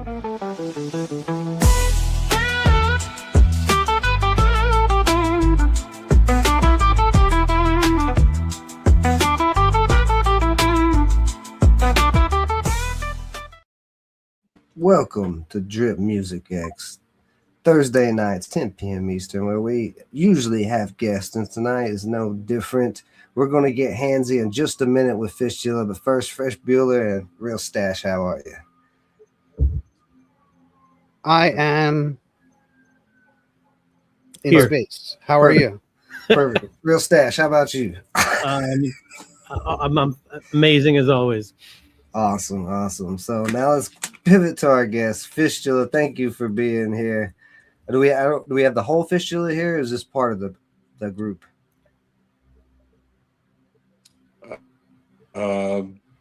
Welcome to Drip Music X, Thursday nights, 10 p.m. Eastern, where we usually have guests, and tonight is no different. We're going to get handsy in just a minute with Fistula, but first, Fresh Bueller and Real Stash, how are you? I am in Here. space. How are you? Perfect. Real Stash, how about you? I'm amazing as always. Awesome. So now let's pivot to our guest, Fistula. Thank you for being here. Do we have the whole Fistula here? Or is this part of the group?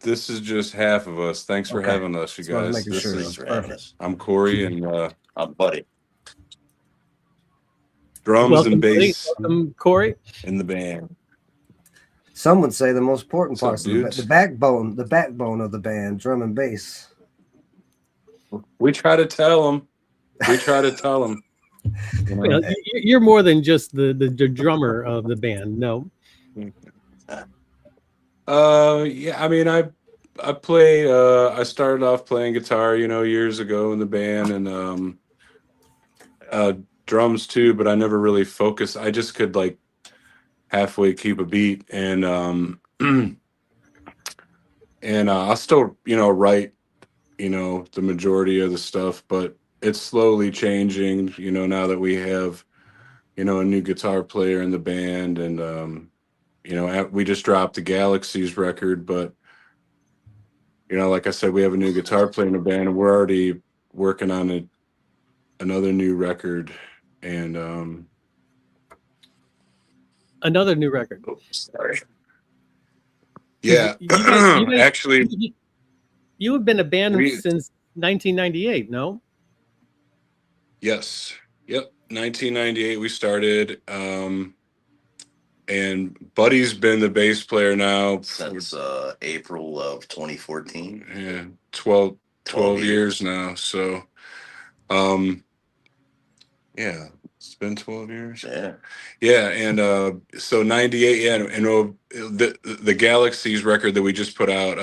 This is just half of us. Thanks for having us, you guys. Thanks This for is us. I'm Corey and I'm Buddy. drums Welcome, and Buddy. bass Welcome, Corey. in the band. Some would say the most important What's up, parts of dudes? the backbone of the band, drum and bass. We try to tell them. You know? Well, you're more than just the drummer of the band. No. Yeah. I mean, I play. I started off playing guitar, years ago in the band, and drums too. But I never really focused. I just could like halfway keep a beat, and I still write the majority of the stuff, but it's slowly changing now that we have a new guitar player in the band, and we just dropped the Galaxies record, but like I said, we have a new guitar player in the band, and we're already working on another new record, and Another new record. sorry. Yeah. You guys- Actually, You have been a band We- since 1998, no? yes. Yep. 1998 we started, and Buddy's been the bass player now Since April of 2014. yeah, 12 years now. So, yeah, it's been 12 years. Yeah. And so 98, yeah, and the Galaxies record that we just put out,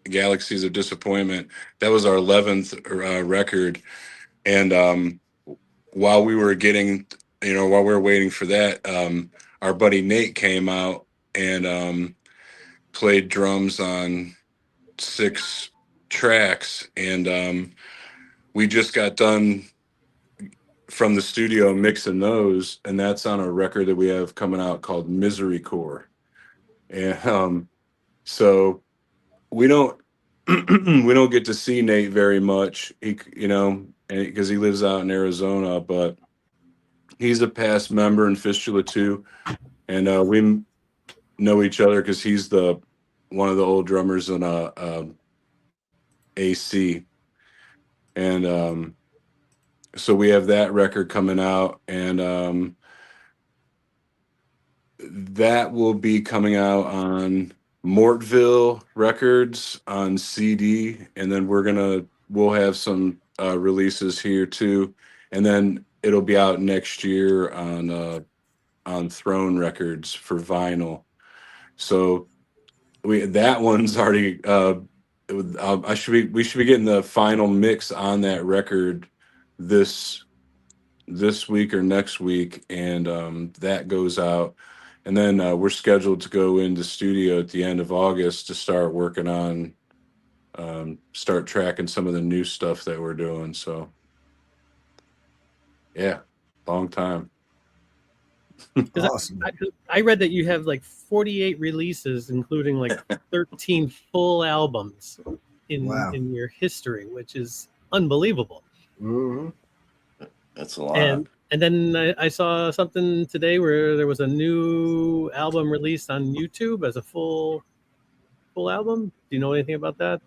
Galaxies of Disappointment, that was our 11th record. And while we were waiting for that, our buddy Nate came out and played drums on 6 tracks, and we just got done from the studio mixing those, and that's on a record that we have coming out called Misery Core. And so we don't we don't get to see Nate very much, because he lives out in Arizona, but he's a past member in Fistula too, and we know each other because he's one of the old drummers in AC, and so we have that record coming out, and that will be coming out on Mortville Records on CD, and then we'll have some releases here too, and then it'll be out next year on Throne Records for vinyl. So that one's already we should be getting the final mix on that record this week or next week, and that goes out, and then we're scheduled to go into studio at the end of August to start working on start tracking some of the new stuff that we're doing. So yeah, long time. 'Cause Awesome. I read that you have like 48 releases, including like 13 full albums Wow. in your history, which is unbelievable. Mm-hmm. That's a lot. And then I saw something today where there was a new album released on YouTube as a full album. Do you know anything about that?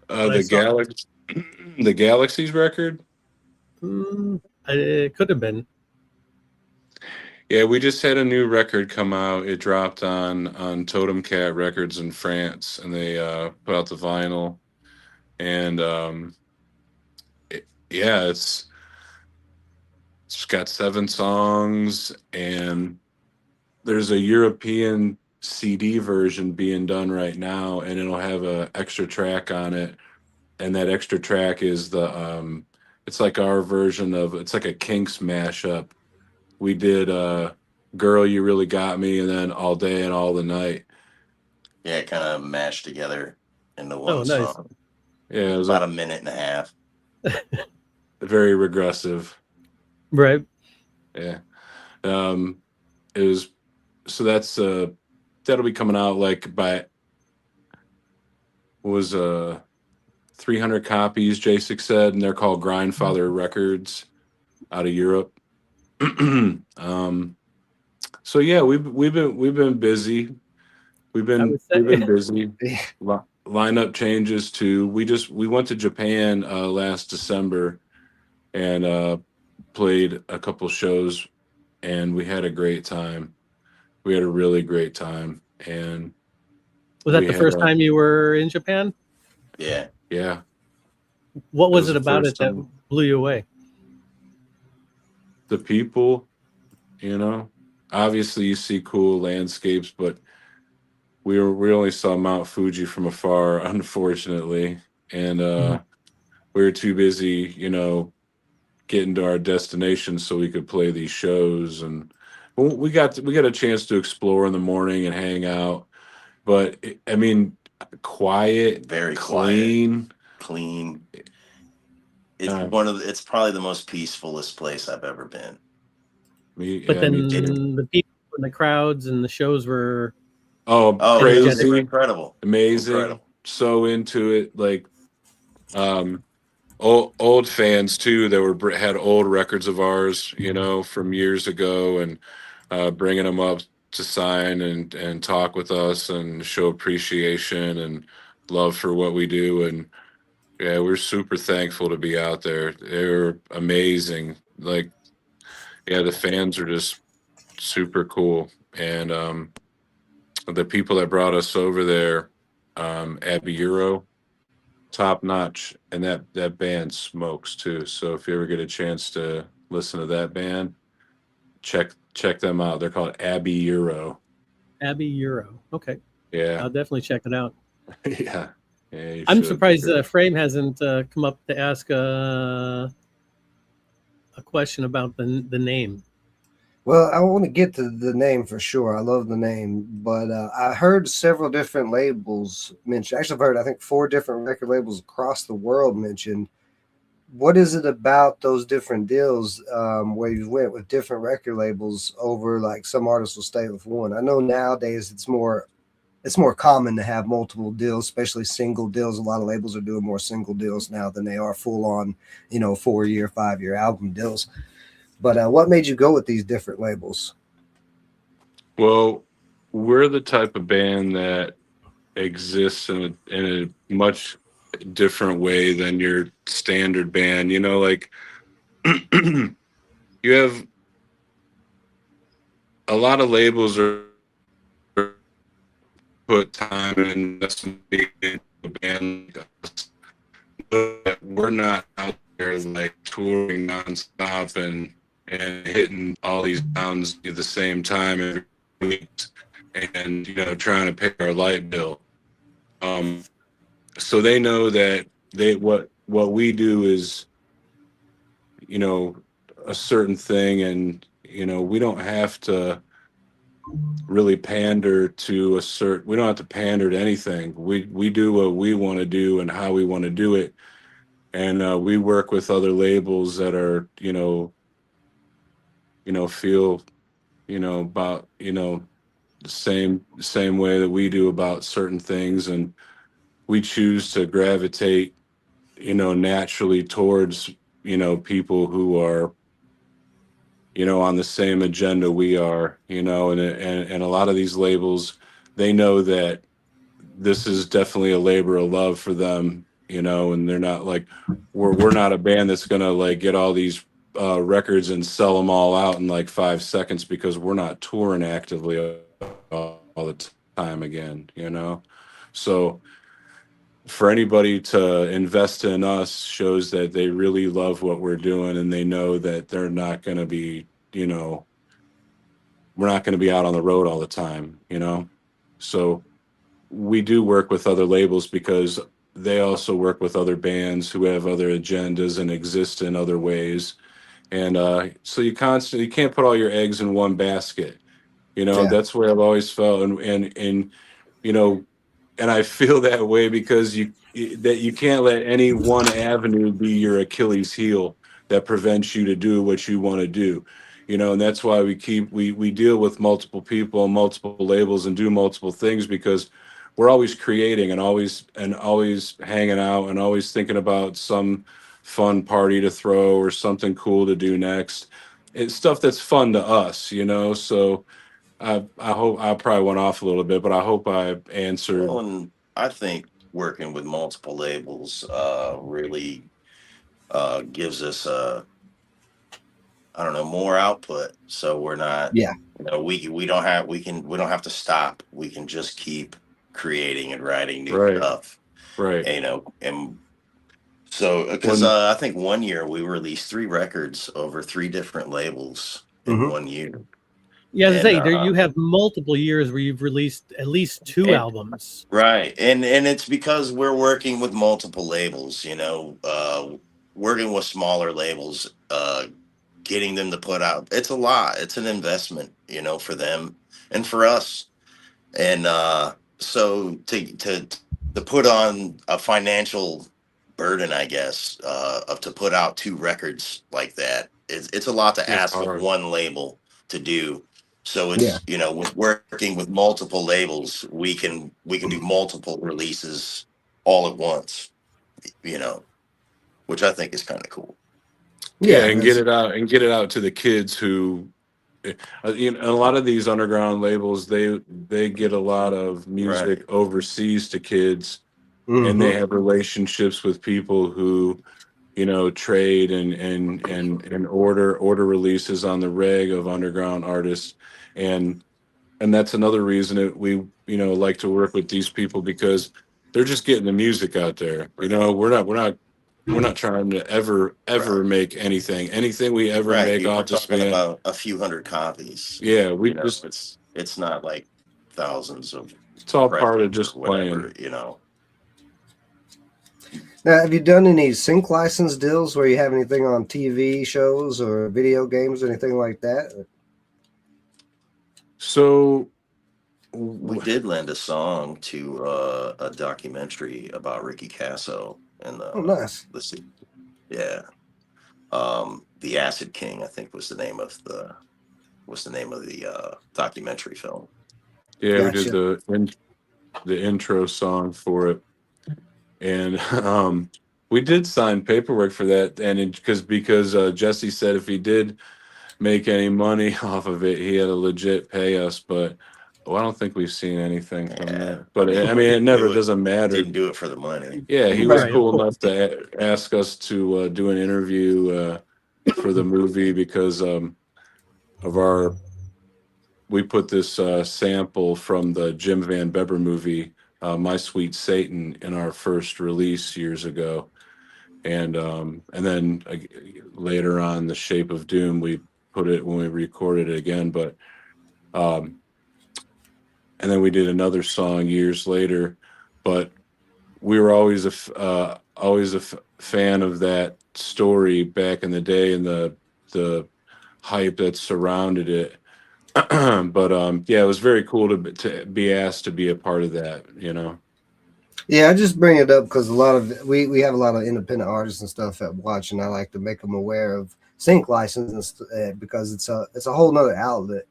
The Galaxies record. It could have been. Yeah, we just had a new record come out. It dropped on Totem Cat Records in France, and they put out the vinyl. and yeah, it's got 7 songs, and there's a European CD version being done right now, and it'll have a extra track on it, and that extra track is it's like our version of, it's like a Kinks mashup. We did Girl You Really Got Me, and then All Day and All the Night. Yeah, kind of mashed together into Oh, one nice. song. Yeah, it was About a minute and a half. very regressive. Right. Yeah. It was, so that's that'll be coming out like by, was 300 copies, J6 said, and they're called Grindfather Records out of Europe. So yeah, we've been busy. I would We've say. been busy. Lineup changes too. We went to Japan last December and played a couple shows, and we had a great time. We had a really great time, and Was that we the had first time you were in Japan? Yeah. yeah. What was it the about first it that time. blew you away? The people, you know, obviously you see cool landscapes, but we only saw Mount Fuji from afar, unfortunately, and we were too busy, getting to our destination so we could play these shows. And we got a chance to explore in the morning and hang out, but I mean, quiet, Very clean. Clean. It's Uh, it's probably the most peacefulest place I've ever been. But then me too. the people and the crowds and the shows were Oh, Oh, they energetic. were crazy, incredible. amazing, Incredible. so into it. Like, um, old fans too that had old records of ours, from years ago, and bringing them up to sign and talk with us and show appreciation and love for what we do. And yeah, we're super thankful to be out there. They're amazing. Like, yeah, the fans are just super cool. And the people that brought us over there, Abbey Euro, top notch, and that band smokes too. So if you ever get a chance to listen to that band, check them out. They're called Abbey Euro. Abbey Euro. Okay, Yeah. I'll definitely check it out. Yeah, you I'm should. They're surprised great. Frame hasn't come up to ask a question about the name. Well, I want to get to the name for sure. I love the name, but I heard several different labels mentioned. Actually, I've heard, I think, 4 different record labels across the world mentioned. What is it about those different deals where you went with different record labels over, like, some artists will stay with one? I know nowadays it's more common to have multiple deals, especially single deals. A lot of labels are doing more single deals now than they are full on, 4-year, 5-year album deals. But what made you go with these different labels? Well, we're the type of band that exists in a much different way than your standard band. Like, you have a lot of labels are put time and investment into a band like us. But we're not out there like touring nonstop and hitting all these towns at the same time every week, and trying to pay our light bill. So they know that what we do is a certain thing, and we don't have to really pander to we don't have to pander to anything. We do what we want to do and how we want to do it, and we work with other labels that are feel about the same way that we do about certain things, and we choose to gravitate naturally towards people who are on the same agenda we are, and a lot of these labels, they know that this is definitely a labor of love for them, and they're not like, we're not a band that's gonna like get all these records and sell them all out in like 5 seconds, because we're not touring actively all the time again, so for anybody to invest in us shows that they really love what we're doing, and they know that they're not going to be, we're not going to be out on the road all the time, So we do work with other labels because they also work with other bands who have other agendas and exist in other ways. And so you can't put all your eggs in one basket. Yeah. That's where I've always felt, and you know, and I feel that way because that you can't let any one avenue be your Achilles heel that prevents you to do what you want to do. And that's why we deal with multiple people and multiple labels and do multiple things, because we're always creating and always hanging out and always thinking about some fun party to throw or something cool to do next. It's stuff that's fun to us. So I hope I probably went off a little bit, but I hope I answered. Well, and I think working with multiple labels really gives us I don't know, more output. So we're not, Yeah. we don't have to stop. We can just keep creating and writing new Right, stuff. right. And so because When I think one year we released 3 records over 3 different labels in Mhm. 1 year. Yeah, as I And say, there you have multiple years where you've released at least 2 and albums. right, and it's because we're working with multiple labels. Working with smaller labels, getting them to put out. It's a lot. It's an investment, for them and for us. And so to put on a financial burden, I guess, of to put out 2 records like that, it's a lot to it's ask of hard. one label to do. So Yeah. it's, with working with multiple labels, we can do multiple releases all at once, you know, which I think is kind of cool. Yeah, Yeah. and get it out to the kids who, a lot of these underground labels, they get a lot of Right. music overseas to kids, and they Mhm. have relationships with people who, trade and order releases on the reg of underground artists, and that's another reason that we like to work with these people, because they're just getting the music out there. We're not trying to ever Right. make anything we ever Right. make We're off this talking band. about a few hundred copies. Yeah, we just It's not like thousands of it's all part of records or just playing. whatever. Now, have you done any sync license deals where you have anything on TV shows or video games or anything like that? So We did lend a song to a documentary about Ricky Casso and Oh, nice. yeah. The Acid King, I think, was the name of the documentary film. yeah, we did Gotcha. the intro song for it, and we did sign paperwork for that, and because Jesse said if he did make any money off of it, he had to legit pay us. But I don't think we've seen anything from Yeah. that. But I I mean, mean, we it never do it. doesn't matter. Didn't do it for the money. Yeah, he was Right. Right, of cool course. enough to ask us to do an interview for the movie because of our. We put this sample from the Jim Van Beber movie, My Sweet Satan, in our first release years ago, and then later on, The Shape of Doom, we put it when we recorded it again, but um, and then we did another song years later, but we were always a fan of that story back in the day and the hype that surrounded it. But yeah, it was very cool to be asked to be a part of that. Yeah, I just bring it up because a lot of we have a lot of independent artists and stuff that watch, and I like to make them aware of sync license because it's a whole nother outlet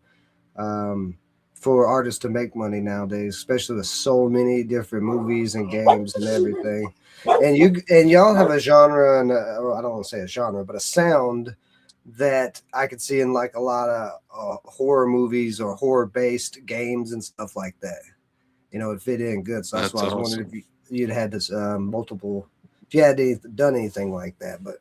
for artists to make money nowadays, especially with so many different movies and games and everything. And y'all have a genre, and or I don't want to say a genre, but a sound that I could see in like a lot of horror movies or horror based games and stuff like that. It fit in good. So that's why That's I was wondering awesome. if you'd had this multiple, if you had done anything like that. But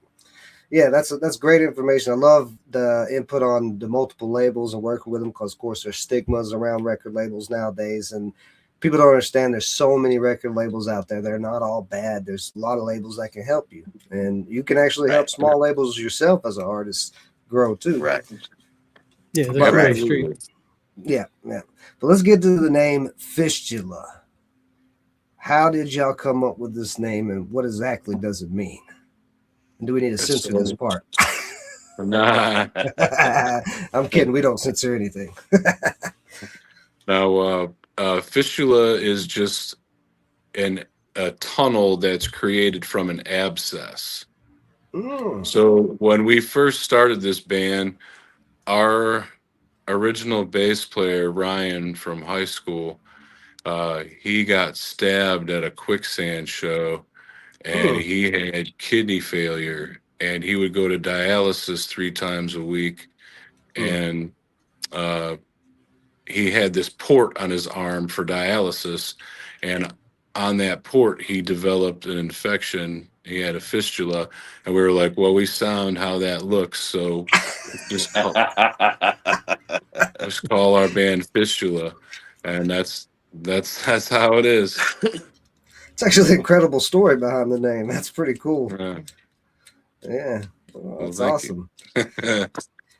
yeah, that's great information. I love the input on the multiple labels and working with them because, of course, there's stigmas around record labels nowadays, and people don't understand there's so many record labels out there. They're not all bad. There's a lot of labels that can help you, and you can actually help Right. small labels yourself as an artist grow too. Right. Yeah, they're But- two-way street. Yeah. But let's get to the name Fistula. How did y'all come up with this name, and what exactly does it mean? And do we need to censor this part? Nah. I'm kidding. We don't censor anything. Now, fistula is just a tunnel that's created from an abscess. So when we first started this band, our original bass player, Ryan from high school, he got stabbed at a quicksand show, and he had kidney failure, and he would go to dialysis 3 times a week. And he had this port on his arm for dialysis, and on that port he developed an infection. He had a fistula, and we were like, well, we sound how that looks, so just call, let's call our band Fistula, and that's how it is. It's actually an incredible story behind the name. That's pretty cool. Uh, Yeah. Well, Well, that's thank you. awesome.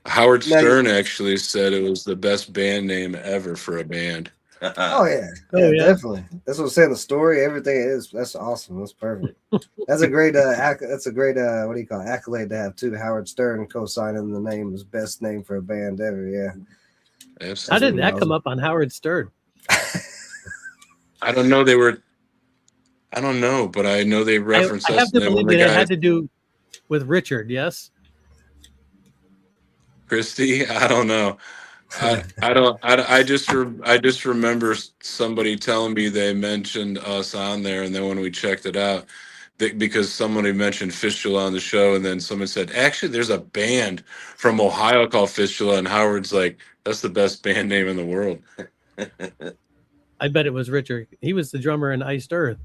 Howard Now you- Stern actually said it was the best band name ever for a band. Oh yeah. Oh, yeah. Definitely. That's what I'm saying. The story, everything is. That's awesome. That's perfect. That's a great. That's a great. What do you call it? Accolade to have too. Howard Stern co-signing the name as best name for a band ever. Yeah. How Absolutely. did that come up on Howard Stern? I don't know. I don't know, but I know they referenced I us. have to and then when believe the that it guy, had to do with Richard. Yes. Christy, I don't know. I just remember somebody telling me they mentioned us on there, and then when we checked it out, because somebody mentioned Fistula on the show, and then someone said, actually, there's a band from Ohio called Fistula, and Howard's like, that's the best band name in the world. I bet it was Richard. He was the drummer in Iced Earth.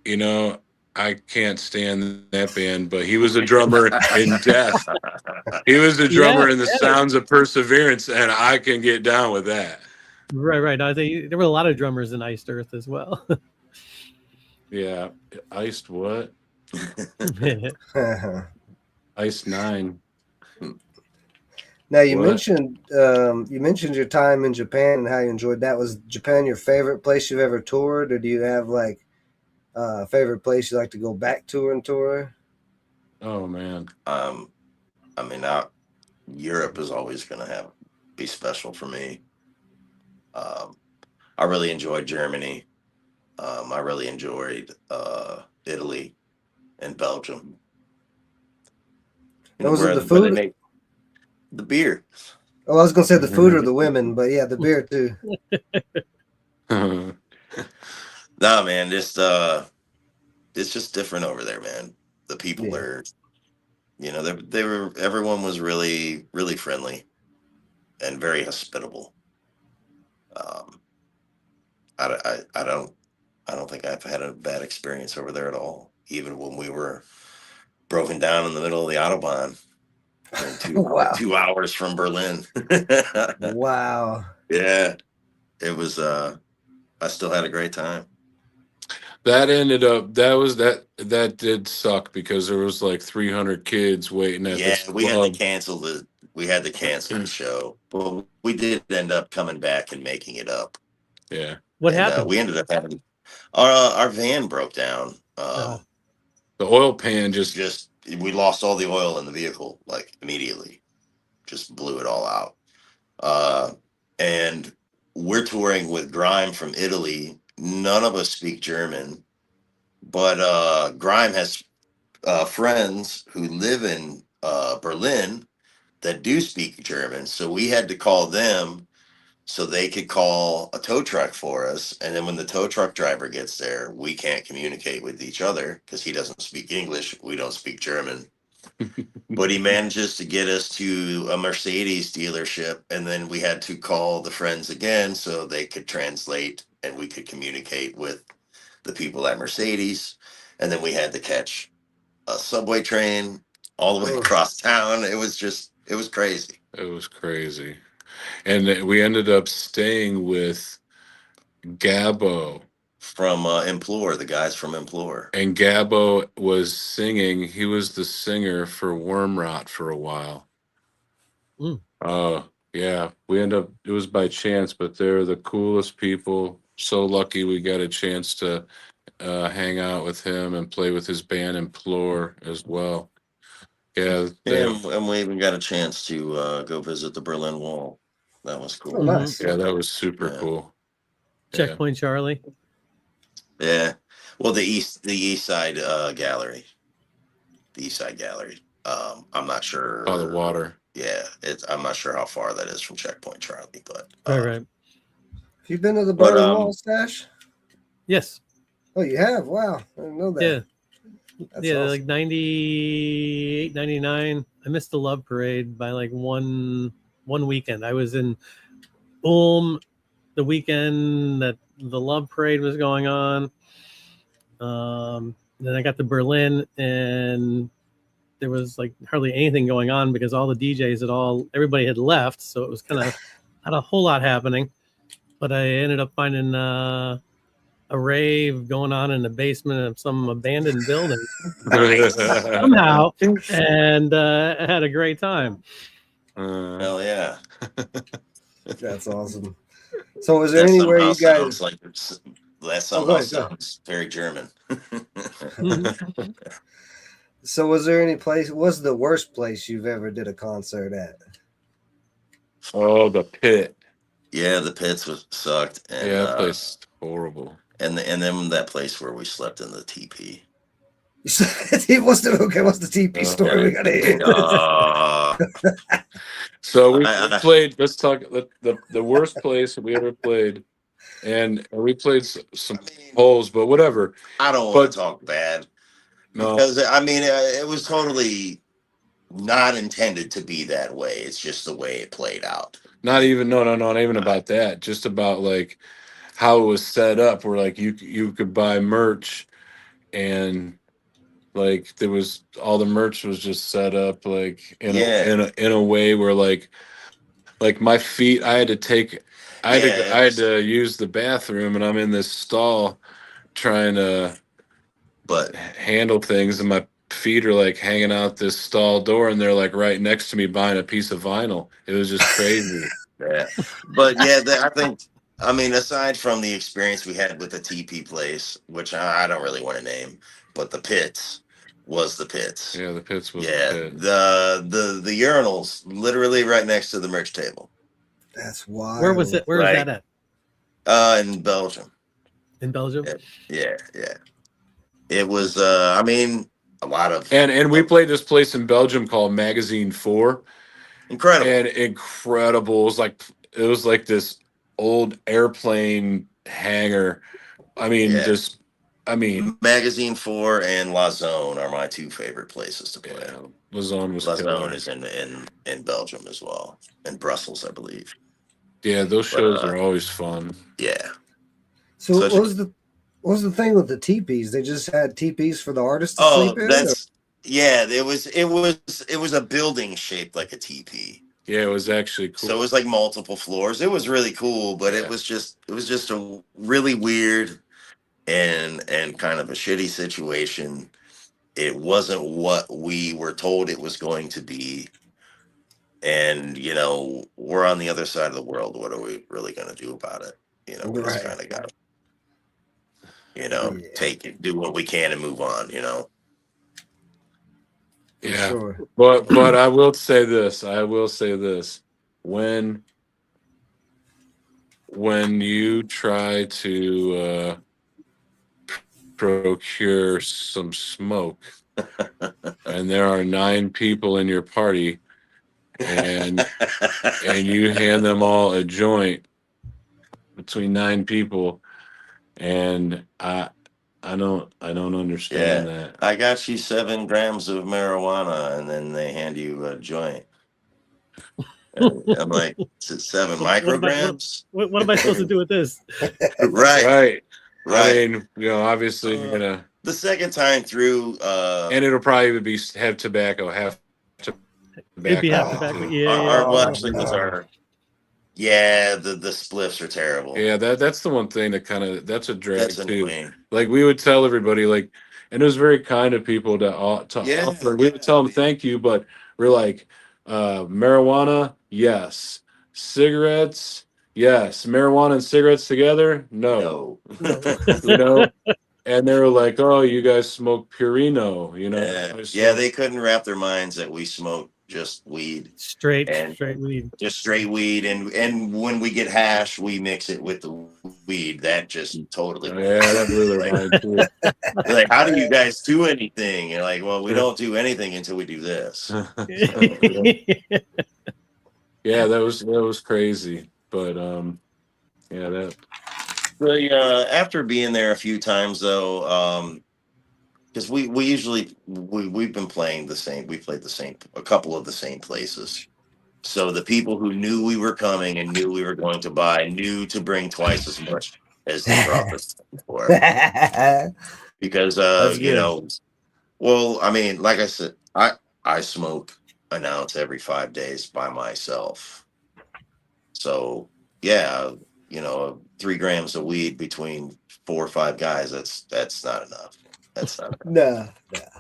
You know, I can't stand that band, but he was a drummer in Death. He was a drummer in the Sounds of Perseverance, and I can get down with that. Right. I think there were a lot of drummers in Iced Earth as well. Yeah, Iced what? Iced 9. Now you What? mentioned your time in Japan and how you enjoyed that. Was Japan your favorite place you've ever toured, or do you have like a favorite place you like to go back to and tour? Oh man, I mean, Europe is always going to be special for me. I really enjoyed Germany. I really enjoyed Italy and Belgium. You know, Was it where the where they food? make the beer. Oh, I was gonna say the food or the women, but yeah, the beer too. Nah, man, it's just different over there, man. The people Yeah. are, everyone was really, really friendly and very hospitable. Um, I don't think I've had a bad experience over there at all. Even when we were broken down in the middle of the Autobahn, Wow. 2 hours from Berlin. Wow. Yeah, it was. I still had a great time. that ended up that did suck because there was like 300 kids waiting at Yeah, this we had club. to cancel the show, but we did end up coming back and making it up. Yeah, What And, happened? we ended up having our van broke down. the oil pan just We lost all the oil in the vehicle like immediately, just blew it all out. And we're touring with Grime from Italy. None of us speak German, but Grime has friends who live in Berlin that do speak German. So we had to call them so they could call a tow truck for us. And then when the tow truck driver gets there, we can't communicate with each other because he doesn't speak English. We don't speak German. But he manages to get us to a Mercedes dealership. And then we had to call the friends again so they could translate and we could communicate with the people at Mercedes. And then we had to catch a subway train all the way across town. It was crazy. it was crazy. And we ended up staying with Gabbo. from Implore, the guys from Implore. And Gabbo was singing. He was the singer for Wormrot for a while. Mm. Yeah. It was by chance, but they're the coolest people. So lucky we got a chance to hang out with him and play with his band Implore as well. Yeah. And we even got a chance to go visit the Berlin Wall. That was cool. Oh, nice. Yeah, that was super cool. Checkpoint Charlie. Yeah. Well, the East Side Gallery. The East Side Gallery. I'm not sure. By the water. Yeah, I'm not sure how far that is from Checkpoint Charlie, but Right. Have you been to the But, Berlin Wall, Stash? Yes. Oh, you have? Wow. I didn't know that. Yeah. That's Yeah, awesome. like 98, 99. I missed the Love Parade by like one weekend. I was in Ulm the weekend that the Love Parade was going on. Then I got to Berlin, and there was like hardly anything going on because all the DJs everybody had left, so it was kind of not a whole lot happening. But I ended up finding a rave going on in the basement of some abandoned building somehow, and I had a great time. hell yeah. That's awesome. So, is there That anywhere somehow you guys? sounds like that Oh, somehow go ahead. sounds very German. So, was there any place? What's the worst place you've ever did a concert at? Oh, the Pit. Yeah, the pits sucked, and Yeah, that place is horrible. and then that place where we slept in the TP. What's the TP story we gotta hear? So we played. Let's talk the worst place we ever played, and we played some holes, but whatever. I don't want to talk bad because I mean it was totally not intended to be that way. It's just the way it played out. Not even not even about that. Just about like how it was set up. Where like you could buy merch, and like there was all the merch was just set up like in a way where like my feet. I had to use the bathroom, and I'm in this stall trying to handle things, and my feet are like hanging out this stall door, and they're like right next to me buying a piece of vinyl. It was just crazy. Yeah, but yeah, I think I mean aside from the experience we had with the TP place, which I don't really want to name, but the pits was the pits. Yeah, the pits was the pit. The urinals literally right next to the merch table. That's wild. Where was it? Where was that at? In Belgium. In Belgium? Yeah. It was I mean a lot of and we played this place in Belgium called Magazine 4. Incredible. And incredible. It was like this old airplane hangar. I mean, Magazine 4 and La Zone are my two favorite places to play. Yeah, La Zone is in Belgium as well. In Brussels, I believe. Yeah, those shows are always fun. Yeah. So what was the thing with the teepees? They just had teepees for the artists to sleep in? It was a building shaped like a teepee. Yeah, it was actually cool. So it was like multiple floors. It was really cool, but it was just a really weird and kind of a shitty situation. It wasn't what we were told it was going to be. And, you know, we're on the other side of the world. What are we really going to do about it? You know, we just kind of got to, take it, do what we can and move on, you know? Yeah. Sure. But I will say this. When you try to procure some smoke and there are 9 people in your party and you hand them all a joint between 9 people, and I don't understand that. I got you 7 grams of marijuana, and then they hand you a joint. And I'm like, is it 7 micrograms? What am I supposed to do with this? Right. I mean, you know, obviously you're gonna the second time through, and it'll probably have tobacco, half tobacco. It'd be half tobacco. Yeah. Our blessing was Yeah, the spliffs are terrible. Yeah, that's the one thing that kind of that's a drag That's too. annoying. Like we would tell everybody, like, and it was very kind of people to Yeah, offer. We would tell them thank you, but we're like, marijuana, yes, cigarettes, yes, marijuana and cigarettes together, no, no. No. you know. And they were like, oh, you guys smoke Purino, you know? I Yeah, smoke. they couldn't wrap their minds that we smoke just weed straight and weed. just straight weed, and when we get hash, we mix it with the weed. That just totally Yeah, that blew their like, mind too. like, how do you guys do anything? You're like, well, we don't do anything until we do this. Yeah, that was crazy, but yeah, that After being there a few times though, because we usually we've been playing the same. We played the same, a couple of the same places. So the people who knew we were coming and knew we were going to buy knew to bring twice as much as they brought this for. Because That's you good. know, well, I mean, like I said, I smoke an ounce every 5 days by myself. So yeah, 3 grams of weed between 4 or 5 guys, that's not enough. That's not enough. Nah,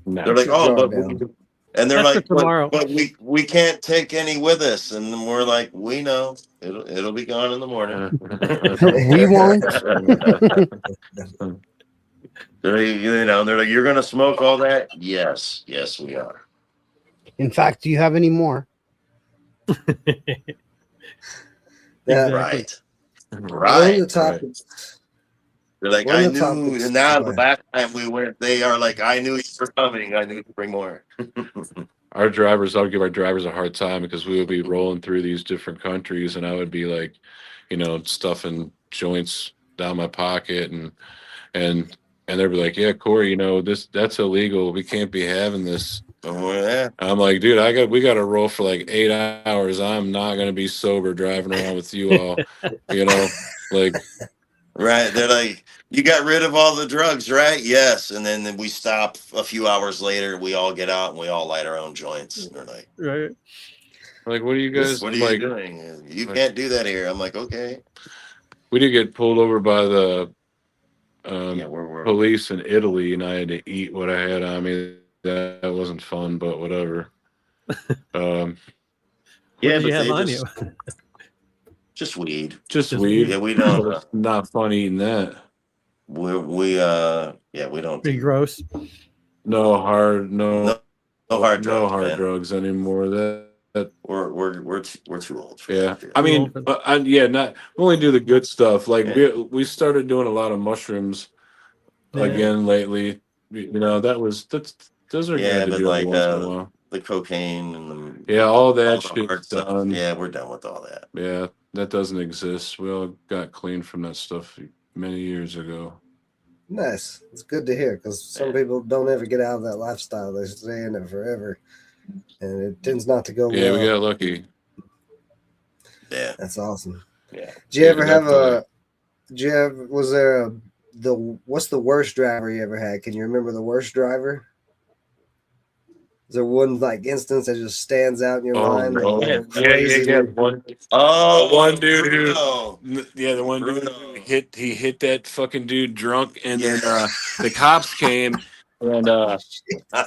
no. They're like, your oh, jar but down. and they're That's for like, tomorrow. but we can't take any with us, and then we're like, we know it'll be gone in the morning. We won't. They're like, you're gonna smoke all that? Yes, yes, we are. In fact, do you have any more? Yeah. Exactly. Right, One of the right. topics. They're like, One I of the knew, topics. and now Go the ahead. last time we went, they are like, I knew you were coming. I knew to bring more. Our drivers, I would give our drivers a hard time because we would be rolling through these different countries, and I would be like, stuffing joints down my pocket, and they'd be like, yeah, Corey, that's illegal. We can't be having this. Oh, yeah. I'm like, dude, we got to roll for like 8 hours. I'm not gonna be sober driving around with you all, like. Right. They're like, you got rid of all the drugs, right? Yes. And then we stop a few hours later. We all get out and we all light our own joints. And they're like, Right. Like, what are you guys what are like? you doing? You like, can't do that here. I'm like, okay. We did get pulled over by the Yeah, we're police in Italy, and I had to eat what I had on me. That wasn't fun, but whatever. What Um, yeah, did you but have they on you? just weed. just Just weed. Yeah, we don't. But it's not fun eating that. We don't Pretty do gross. No hard, no hard no drugs, hard man. drugs anymore. That We're too old for yeah. that. I Too mean, old for that. but not we only do the good stuff. Like Yeah. we started doing a lot of mushrooms Yeah. again lately. Those are Yeah, good to but do every like once in a while. the cocaine and Yeah, all all that the shit's hard stuff. done. Yeah, we're done with all that. Yeah, that doesn't exist. We all got clean from that stuff many years ago. Nice. It's good to hear because some Yeah. people don't ever get out of that lifestyle. They stay in it forever, and it tends not to go Yeah, well. we got lucky. Yeah. That's awesome. Yeah. Did you Yeah, ever have definitely. a? Did you ever? Was there what's the worst driver you ever had? Can you remember the worst driver? Is there one like instance that just stands out in your Oh, mind? no. Like, Yeah, crazy? One, Oh, one dude who, Bruno. the one dude Bruno. who hit that fucking dude drunk, and Yeah. then the cops came, and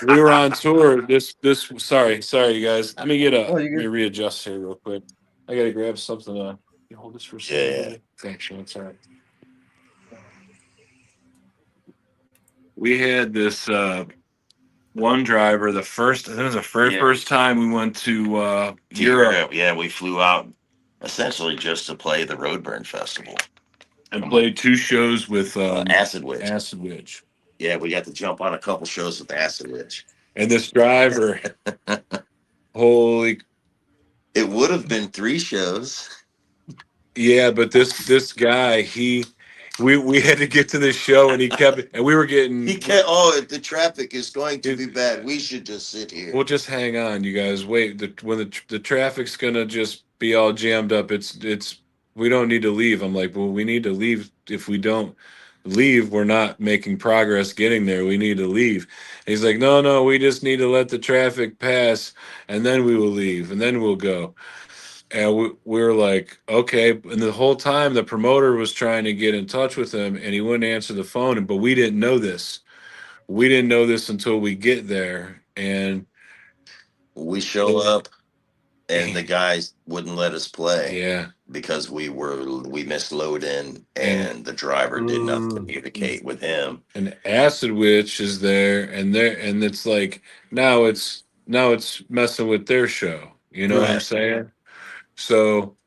we were on tour. Sorry, you guys. Let me Oh, let you me good? readjust here real quick. I gotta grab something. You hold this for a second. Yeah. buddy? Thanks, Sean. Sorry. We had this one driver. I think it was the Yeah. first time we went to To Europe Yeah, we flew out essentially just to play the Roadburn Festival. and played 2 shows with Acid Witch. Acid Witch. Yeah, we got to jump on a couple shows with Acid Witch. And this driver, holy It would have been 3 shows. yeah, but this guy, we had to get to this show, and we were getting. He can't. Oh, if the traffic is going to be bad, we should just sit here. We'll just hang on, you guys. Wait, when the traffic's gonna just be all jammed up, it's we don't need to leave. I'm like, well, we need to leave. If we don't leave, we're not making progress getting there. We need to leave. And he's like, no, we just need to let the traffic pass, and then we will leave, and then we'll go. And we were like, okay. And the whole time the promoter was trying to get in touch with him and he wouldn't answer the phone. But we didn't know this. We didn't know this until we get there. And We show up and the guys wouldn't let us play yeah. because we missed load in and the driver did not communicate with him. And Acid Witch is there and it's like now it's messing with their show. You know what I'm Right. saying? So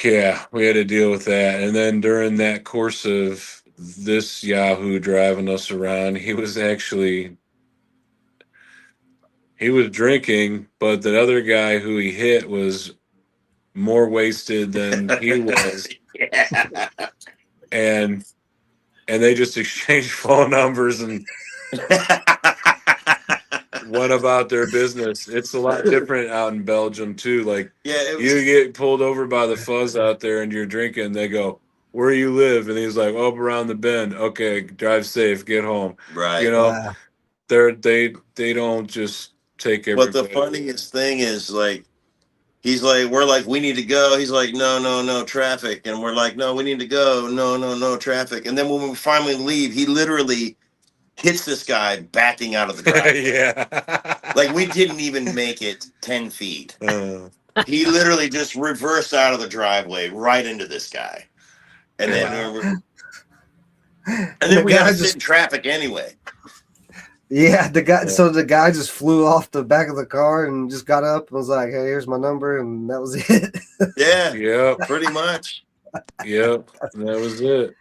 yeah, we had to deal with that. And then during that course of this Yahoo driving us around, he was drinking, but the other guy who he hit was more wasted than he was. Yeah. And they just exchanged phone numbers and went about their business. It's a lot different out in Belgium too. Like, Yeah, you get pulled over by the fuzz out there and you're drinking, they go, where you live? And he's like, oh, around the bend. Okay, drive safe, get home. right. You know, Wow. they don't just take But everybody. the funniest thing is, like, he's like, we're like, we need to go. He's like, no, traffic. And we're like, no, we need to go. No, traffic. And then when we finally leave, he literally hits this guy backing out of the driveway. Yeah. Like, we didn't even make it 10 feet. He literally just reversed out of the driveway right into this guy. And then, The we guy had to just- sit in traffic anyway. Yeah, the guy. So the guy just flew off the back of the car and just got up and was like, "Hey, here's my number," and that was it. Yeah, Yep. pretty much. Yep. That was it.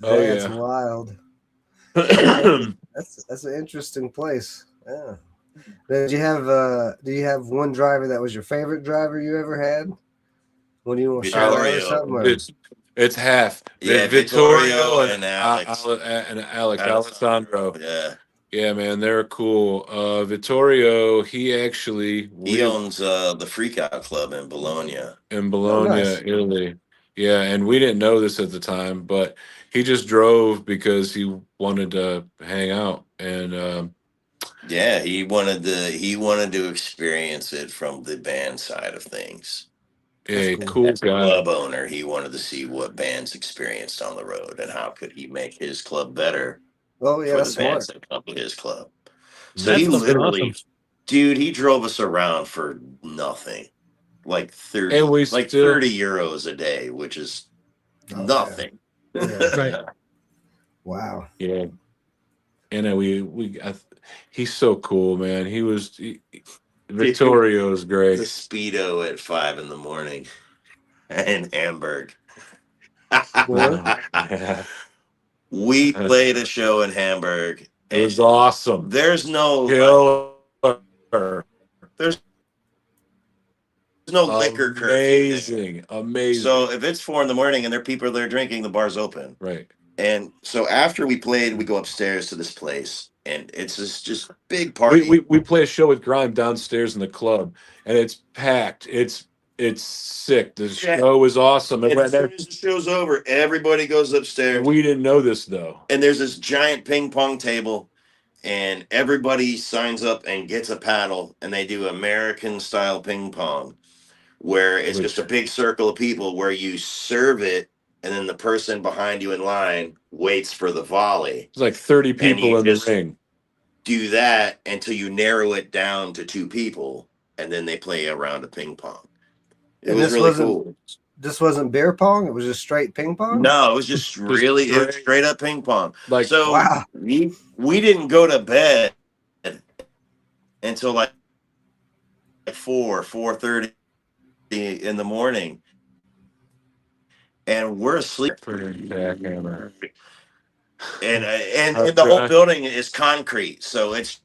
Oh, That's yeah. wild. Yeah. That's an interesting place. Yeah. Do you have one driver that was your favorite driver you ever had? When you want to share that or Vittorio. something? Or? It's half. Yeah, Vittorio and Alex. and Alex Alessandro. Yeah. Yeah, man, they're cool. Vittorio, he owns the Freakout Club in Bologna. in Bologna, nice. Italy. Yeah, and we didn't know this at the time, but he just drove because he wanted to hang out. And Yeah, he wanted to experience it from the band side of things. a cool. cool As a guy. club owner, he wanted to see what bands experienced on the road and how could he make his club better Oh yeah, for that's the bands smart. that come to his club. So That's he fucking literally, awesome. dude, he drove us around for nothing, like 30, And we like still- 30 euros a day, which is Oh, nothing. Yeah. Right. Wow. Yeah. And he's so cool, man. Vittorio's The great. Speedo at 5 a.m. in Hamburg. Yeah. We played a show in Hamburg. It was awesome. There's no Killer. there's no liquor curfew. Amazing. So if it's 4 a.m. and there are people there drinking, the bar's open. Right. And so after we played, we go upstairs to this place, and it's just big party. We play a show with Grime downstairs in the club, and it's packed. It's sick. The show is awesome. And as soon as the show's over, everybody goes upstairs. We didn't know this though. And there's this giant ping pong table, and everybody signs up and gets a paddle, and they do American style ping pong, where it's just a big circle of people where you serve it, and then the person behind you in line waits for the volley. There's like 30 people in the ring. Do that until you narrow it down to 2 people, and then they play a round of ping pong. It was really cool. This wasn't beer pong. It was just straight ping pong. No, it was just really straight up ping pong. Like, so wow. we didn't go to bed until like 4:30 in the morning, and we're asleep. Jackhammer. And the whole building is concrete, so it's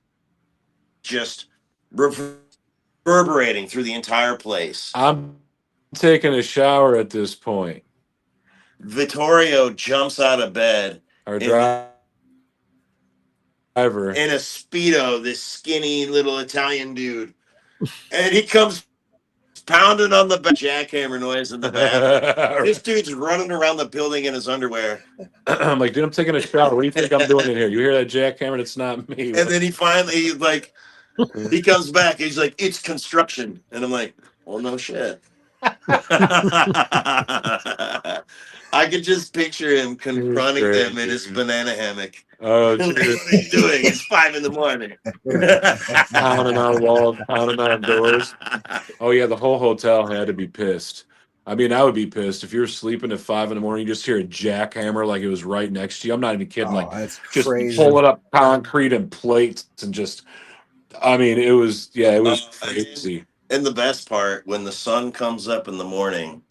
just reverberating through the entire place. I'm taking a shower at this point. Vittorio jumps out of bed. Our driver in a Speedo, this skinny little Italian dude, and he comes pounding on the jackhammer noise in the bathroom. This dude's running around the building in his underwear. I'm like, dude, I'm taking a shower. What do you think I'm doing in here? You hear that jackhammer? It's not me. And then he comes back. He's like, it's construction. And I'm like, Well, no shit. I could just picture him confronting Great, them in his dude. banana hammock. Oh, Like, dude. what are you doing? It's 5 a.m. Pounding on walls, pounding on doors. Oh yeah, the whole hotel had to be pissed. I mean, I would be pissed if you're sleeping at 5 a.m. You just hear a jackhammer like it was right next to you. I'm not even kidding. Oh, Like that's just crazy. pulling up concrete and plates and just. I mean, it was it was And crazy. and the best part, when the sun comes up in the morning,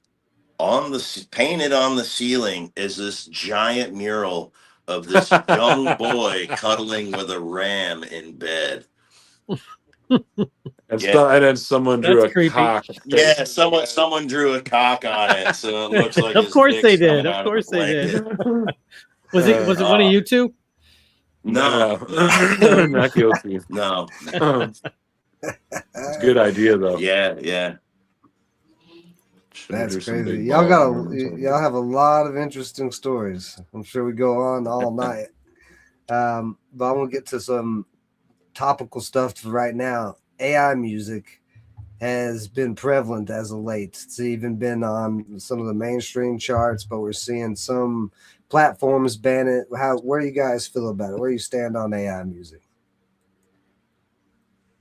painted on the ceiling is this giant mural of this young boy cuddling with a ram in bed. And, Yeah. and then someone drew That's a creepy. cock. Yeah, someone drew a cock on it, so it looks like Of his course they dick's did. coming Of out of the course they did. blanket. Was it one of you two? No, Not guilty. no. It's a good idea though. Yeah. That's There's some crazy. big Y'all balls. y'all have a lot of interesting stories. I'm sure we go on all night. But I'm gonna get to some topical stuff right now. AI music has been prevalent as of late. It's even been on some of the mainstream charts, but we're seeing some platforms ban it. Where do you guys feel about it? Where do you stand on AI music?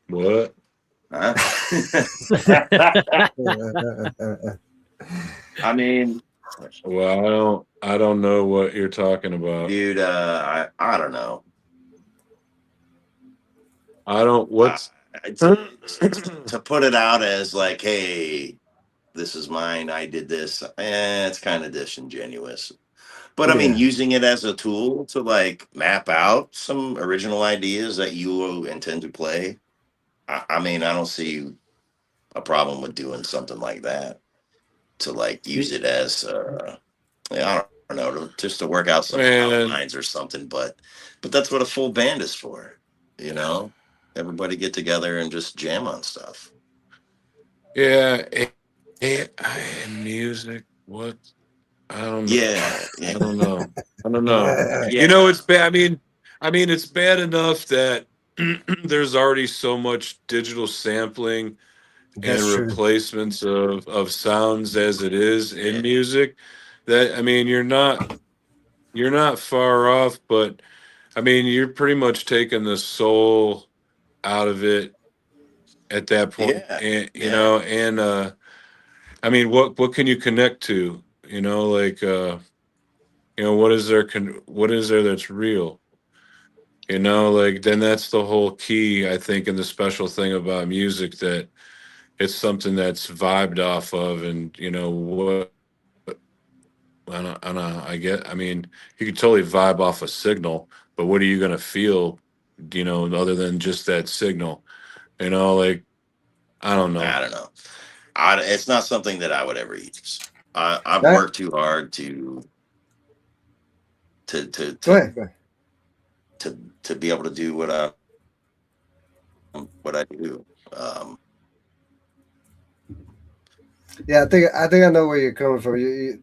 What? Huh? I mean, Well, I don't know what you're talking about. dude, I don't know. I don't. What's To put it out as like, hey, this is mine, I did this. It's kind of disingenuous. But I mean, Yeah. using it as a tool to like map out some original ideas that you intend to play. I mean, I don't see a problem with doing something like that to like use it as I don't know, just to work out some man? outlines or something. But that's what a full band is for, you know. Everybody get together and just jam on stuff. Yeah, music. What? I don't know. Yeah, I don't know. I don't know. yeah. You know, it's bad. I mean, it's bad enough that there's already so much digital sampling That's and true. replacements of sounds as it is in music. That I mean, you're not far off, but I mean, you're pretty much taking the soul out of it at that point, Yeah, and yeah. I mean, what can you connect to? Like what is there what is there that's real? Like then that's the whole key, I think, and the special thing about music, that it's something that's vibed off of, and what I mean, you can totally vibe off a signal, but what are you gonna feel, other than just that signal? Like I don't know. I don't know. It's not something that I would ever use. I've That, worked too hard to to to go to ahead. Go ahead. to be able to do what I do. Yeah, I think I know where you're coming from.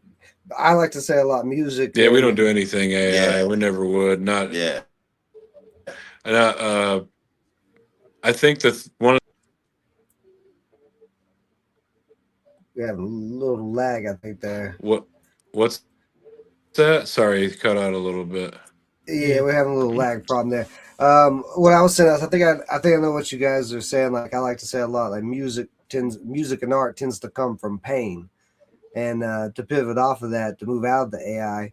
I like to say a lot music. Yeah, we don't do anything AI. Yeah. We never would. Not. Yeah. And I think that one of We have a little lag, I think there. what's that? Sorry, it cut out a little bit. Yeah, we're having a little lag problem there. What I was saying is, I think I know what you guys are saying. Like I like to say a lot, like music and art tends to come from pain, and to pivot off of that, to move out of the AI,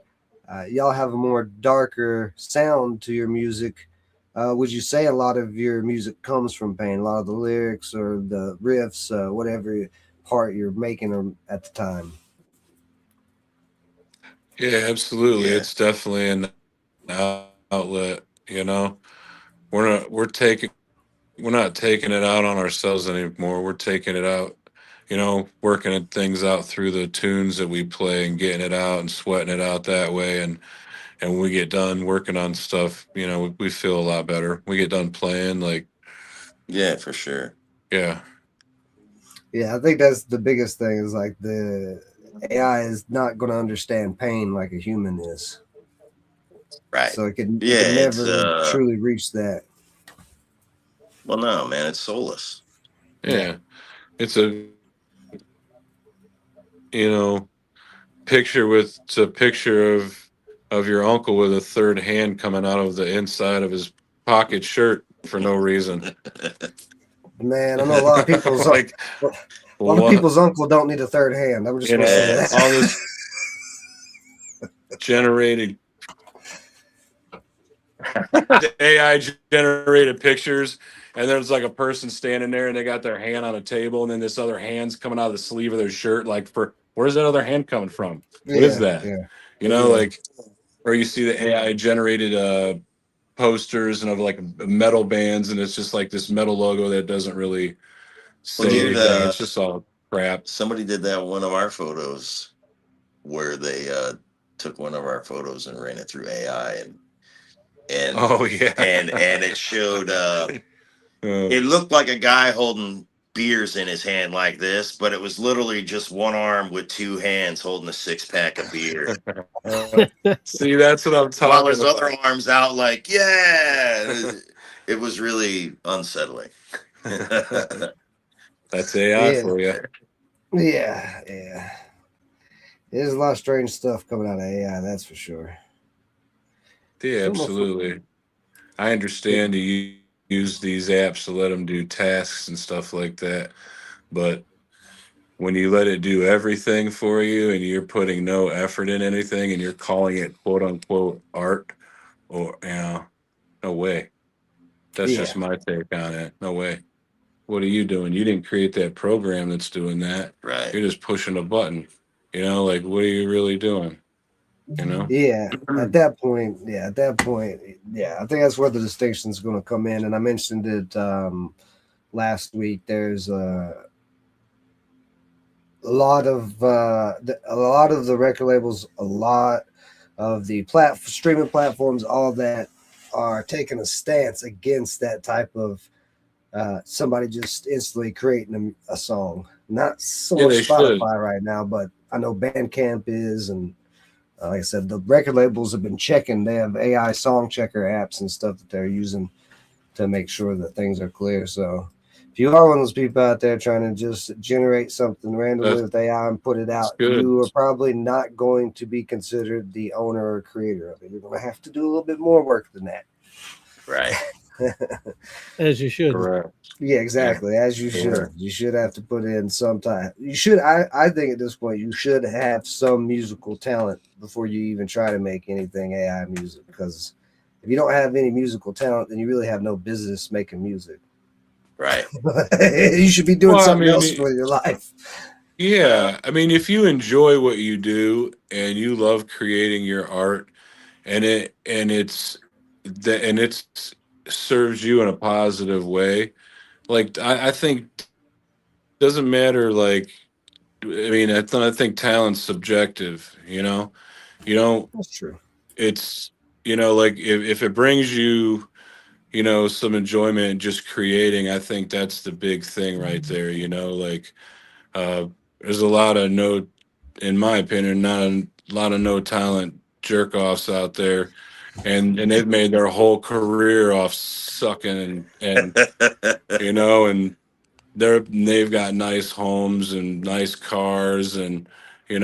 y'all have a more darker sound to your music. Would you say a lot of your music comes from pain? A lot of the lyrics or the riffs, whatever part you're making them at the time. Yeah, absolutely. Yeah. It's definitely an outlet. We're not taking it out on ourselves anymore. We're taking it out. Working things out through the tunes that we play and getting it out and sweating it out that way. And when we get done working on stuff, we feel a lot better. We get done playing, like, Yeah, for sure. yeah. Yeah, I think that's the biggest thing is like the AI is not going to understand pain like a human is. Right. So it Yeah, can it's never truly reach that. well, no, man, it's soulless. Yeah. It's a you know, it's a picture of your uncle with a third hand coming out of the inside of his pocket shirt for no reason. Man, I know a lot of people's Like a lot of what? people's uncle don't need a third hand. I'm just You gonna say know, that. all this generated AI generated pictures, and there's like a person standing there, and they got their hand on a table, and then this other hand's coming out of the sleeve of their shirt. Like, for where's that other hand coming from? What is Yeah, that? yeah, You know, yeah. like, or you see the AI generated posters and of like metal bands, and it's just like this metal logo that doesn't really Well, say dude, anything. It's just all crap. somebody did that in one of our photos where they took one of our photos and ran it through AI and Oh yeah. and it showed Uh, it looked like a guy holding beers in his hand like this, but it was literally just one arm with two hands holding a 6-pack of beer. see, that's what I'm While talking his about. other arm's out like, yeah. It was really unsettling. That's AI Yeah, for you. yeah. There's a lot of strange stuff coming out of AI, that's for sure. Yeah, So absolutely. I understand you use these apps to let them do tasks and stuff like that, but when you let it do everything for you and you're putting no effort in anything and you're calling it quote unquote art, or no way. That's yeah, just my take on it. No way. What are you doing? You didn't create that program that's doing that. Right. You're just pushing a button. Like, what are you really doing? You know? yeah. At that point, I think that's where the distinction is going to come in. And I mentioned it last week. There's a lot of the record labels, a lot of the streaming platforms, all that are taking a stance against that type of somebody just instantly creating a song. Not so Yeah, much they should. Spotify right now, but I know Bandcamp is, and like I said, the record labels have been checking. They have AI song checker apps and stuff that they're using to make sure that things are clear. So if you are one of those people out there trying to just generate something randomly That's with AI and put it out, good. you are probably not going to be considered the owner or creator of it. You're going to have to do a little bit more work than that. Right. As you should. Correct. Yeah, exactly. As you should. Correct. You should have to put in some time. You should. I think at this point you should have some musical talent before you even try to make anything AI music. Because if you don't have any musical talent, then you really have no business making music. Right. You should be doing Well, I something mean, else with your life. yeah. I mean, if you enjoy what you do and you love creating your art, and it's serves you in a positive way, like I think doesn't matter. Like, I mean, I think talent's subjective. You don't. That's true. It's like if it brings you some enjoyment just creating, I think that's the big thing right there. Like there's a lot of in my opinion, not a lot of no talent jerk offs out there, and they've made their whole career off sucking and and they've got nice homes and nice cars, and and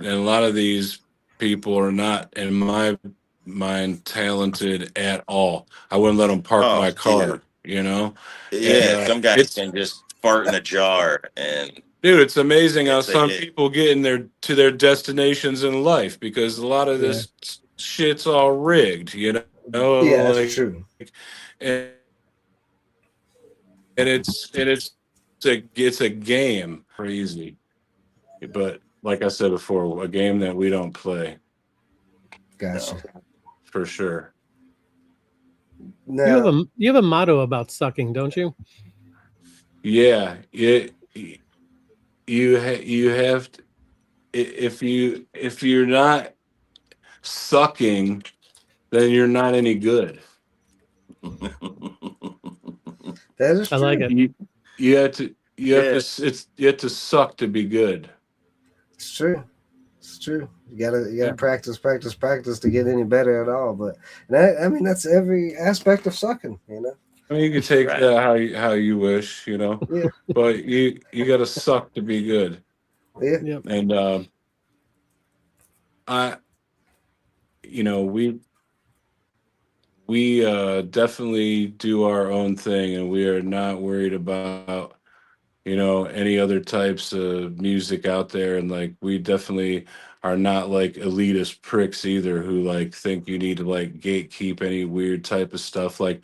a lot of these people are not, in my mind, talented at all. I wouldn't let them park Oh, my dude. car, and Yeah, some guys it's can just fart in a jar and dude, it's amazing how it's a some hit. people get to their destinations in life, because a lot of Yeah. this shit's all rigged, Yeah, that's like, true. and, it's a game, crazy. But like I said before, a game that we don't play Gotcha. for sure. Now, You have a motto about sucking, don't you? Yeah, you have to, if you're not sucking, then you're not any good. that is I true. like it. You have to Yeah. you have to suck to be good. It's true. It's true. You gotta practice to get any better at all. But I mean that's every aspect of sucking. I mean, you can take Right. that how you wish, Yeah. but you got to suck to be good. Yeah. Yep. And I, you know, we definitely do our own thing, and we are not worried about, you know, any other types of music out there. And like, we definitely are not like elitist pricks either who like think you need to like gatekeep any weird type of stuff. Like,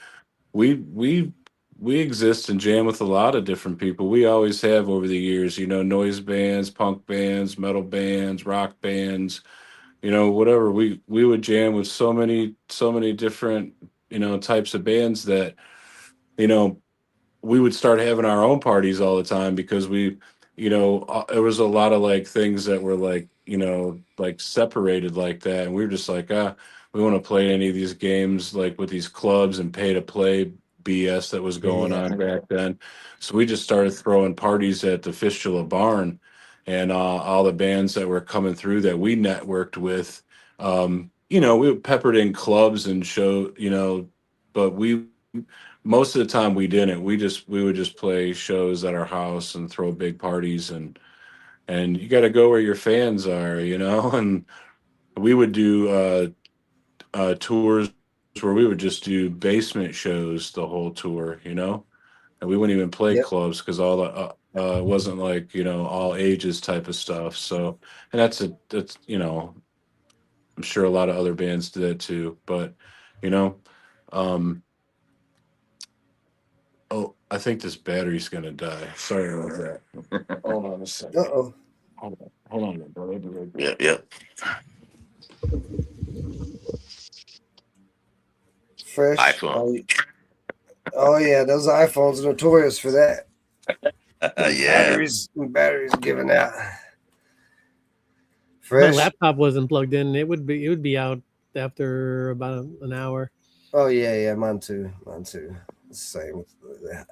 we we we exist and jam with a lot of different people. We always have over the years, you know, noise bands, punk bands, metal bands, rock bands, you know, whatever. We would jam with so many different, you know, types of bands that, you know, we would start having our own parties all the time because we, you know, there was a lot of like things that were like, you know, like separated like that. And we were just like, we want to play any of these games like with these clubs and pay to play BS that was going Yeah. on back then. So we just started throwing parties at the Fistula barn, and all the bands that were coming through that we networked with, you know, we peppered in clubs and show, you know, but we, most of the time we didn't. We would just play shows at our house and throw big parties, and you got to go where your fans are, you know. And we would do tours where we would just do basement shows the whole tour, you know, and we wouldn't even play Yep. clubs because all the it wasn't like, you know, all ages type of stuff. So, and that's, you know, I'm sure a lot of other bands do that too, but you know. um Oh, I think this battery's gonna die. Sorry about that. Hold on a second. Uh-oh. Hold on, bro. I'll be right back. Yep, yep. Fresh. iPhone. Oh yeah, those iPhones are notorious for that. Yeah. Batteries giving out. My Fresh. laptop wasn't plugged in. It would be out after about an hour. Oh yeah, mine too. Same.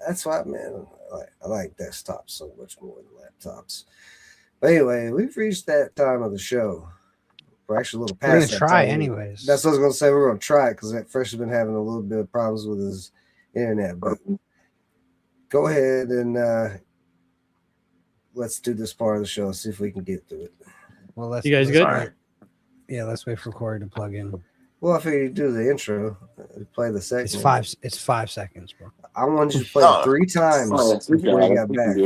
That's why, man. I like desktops so much more than laptops. But anyway, we've reached that time of the show. We're actually a little We're gonna past that try time. anyways. That's what I was gonna say. We're gonna try it because Fresh has been having a little bit of problems with his internet. But go ahead and let's do this part of the show. See if we can get through it. Well, let's. You guys let's good? wait. All right. Yeah, let's wait for Corey to plug in. Well, I figured you do the intro, play the segment. It's 5 seconds, bro. I wanted you to play it 3 times before you got back.